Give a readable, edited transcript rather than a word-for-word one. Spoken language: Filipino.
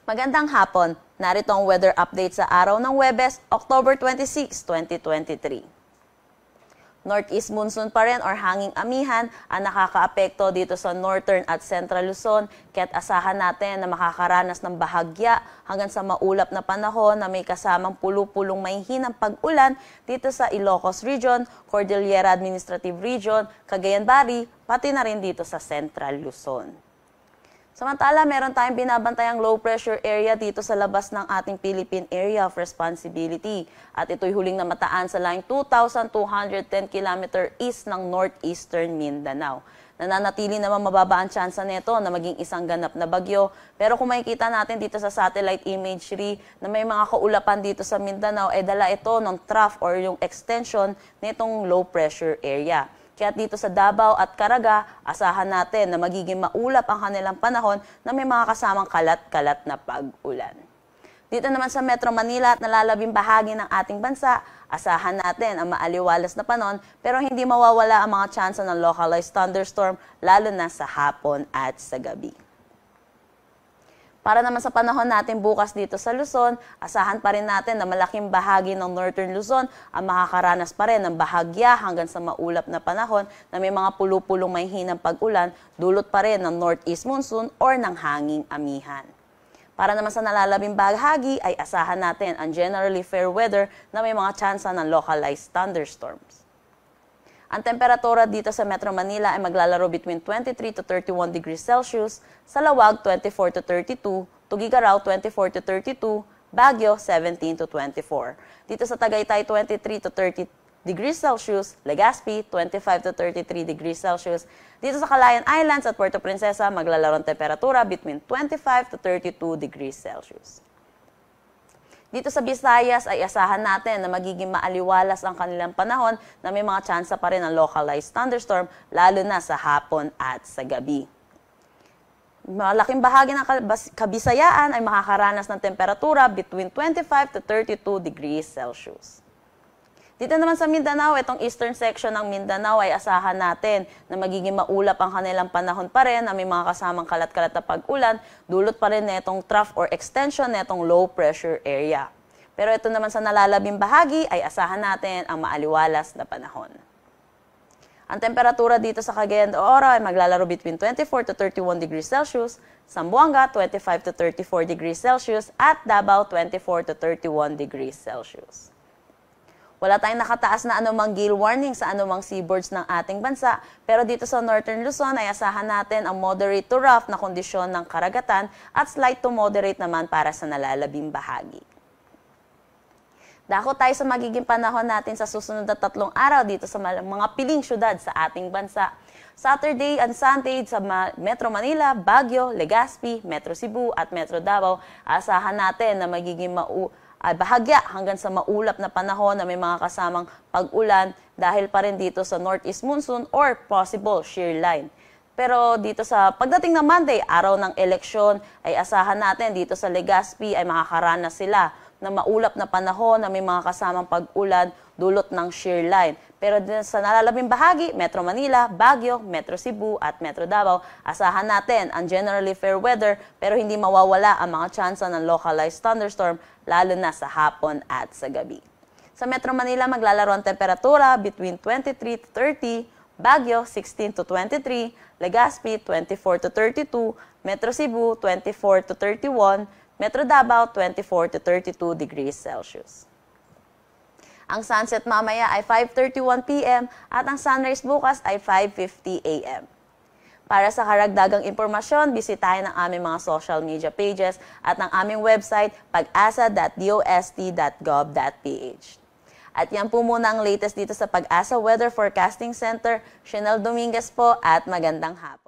Magandang hapon. Narito ang weather update sa araw ng Huwebes, October 26, 2023. Northeast monsoon pa rin or hanging amihan ang nakakaapekto dito sa Northern at Central Luzon, kaya't asahan natin na makakaranas ng bahagya hanggang sa maulap na panahon na may kasamang pulu-pulong mahihinang pag-ulan dito sa Ilocos Region, Cordillera Administrative Region, Cagayan Valley, pati na rin dito sa Central Luzon. Samantala, meron tayong binabantayang low pressure area dito sa labas ng ating Philippine Area of Responsibility. At ito'y huling namataan sa laing 2,210 km east ng northeastern Mindanao. Nananatili naman mababa ang tsansa nito na maging isang ganap na bagyo. Pero kung makikita natin dito sa satellite imagery na may mga kaulapan dito sa Mindanao, dala ito ng trough or yung extension nitong low pressure area. Kaya dito sa Davao at Caraga, asahan natin na magiging maulap ang kanilang panahon na may mga kasamang kalat-kalat na pag-ulan. Dito naman sa Metro Manila at nalalabing bahagi ng ating bansa, asahan natin ang maaliwalas na panahon pero hindi mawawala ang mga tsansa ng localized thunderstorm lalo na sa hapon at sa gabi. Para naman sa panahon natin bukas dito sa Luzon, asahan pa rin natin na malaking bahagi ng Northern Luzon ang makakaranas pa rin ng bahagya hanggang sa maulap na panahon na may mga pulu-pulong mahihinang pag-ulan, dulot pa rin ng Northeast monsoon or ng hanging amihan. Para naman sa nalalabing bahagi ay asahan natin ang generally fair weather na may mga tsansa ng localized thunderstorms. Ang temperatura dito sa Metro Manila ay maglalaro between 23 to 31 degrees Celsius, sa Lawag 24 to 32, Tugigaraw 24 to 32, Baguio 17 to 24. Dito sa Tagaytay 23 to 30 degrees Celsius, Legazpi 25 to 33 degrees Celsius. Dito sa Calayan Islands at Puerto Princesa maglalaro ang temperatura between 25 to 32 degrees Celsius. Dito sa Visayas ay asahan natin na magiging maaliwalas ang kanilang panahon na may mga tsansa pa rin ng localized thunderstorm lalo na sa hapon at sa gabi. Malaking bahagi ng Kabisayaan ay makakaranas ng temperatura between 25 to 32 degrees Celsius. Dito naman sa Mindanao, itong eastern section ng Mindanao ay asahan natin na magiging maulap ang kanilang panahon pa rin na may mga kasamang kalat-kalat na pag-ulan, dulot pa rin netong trough or extension netong low pressure area. Pero ito naman sa nalalabing bahagi ay asahan natin ang maaliwalas na panahon. Ang temperatura dito sa Cagayan de Oro ay maglalaro between 24 to 31 degrees Celsius, Zamboanga 25 to 34 degrees Celsius at Davao 24 to 31 degrees Celsius. Wala tayong nakataas na anumang gale warning sa anumang seaboards ng ating bansa, pero dito sa Northern Luzon ay asahan natin ang moderate to rough na kondisyon ng karagatan at slight to moderate naman para sa nalalabing bahagi. Dako tayo sa magiging panahon natin sa susunod na 3 araw dito sa mga piling syudad sa ating bansa. Saturday and Sunday sa Metro Manila, Baguio, Legazpi, Metro Cebu at Metro Davao, asahan natin na magiging bahagya hanggang sa maulap na panahon na may mga kasamang pag-ulan dahil pa rin dito sa Northeast monsoon or possible shear line. Pero dito sa pagdating ng Monday, araw ng eleksyon, ay asahan natin dito sa Legazpi ay makakaranas sila na maulap na panahon na may mga kasamang pag-ulan dulot ng shear line. Pero sa nalalabing bahagi, Metro Manila, Baguio, Metro Cebu at Metro Davao, asahan natin ang generally fair weather pero hindi mawawala ang mga tsansa ng localized thunderstorm lalo na sa hapon at sa gabi. Sa Metro Manila, maglalaro ang temperatura between 23 to 30, Baguio 16 to 23, Legazpi 24 to 32, Metro Cebu 24 to 31, Metro Davao 24 to 32 degrees Celsius. Ang sunset mamaya ay 5:31 p.m. at ang sunrise bukas ay 5:50 a.m. Para sa karagdagang impormasyon, bisitahin ang aming mga social media pages at ang aming website pag-asa.dost.gov.ph. At yan po muna ang latest dito sa Pag-asa Weather Forecasting Center. Chanel Dominguez po at magandang hapon.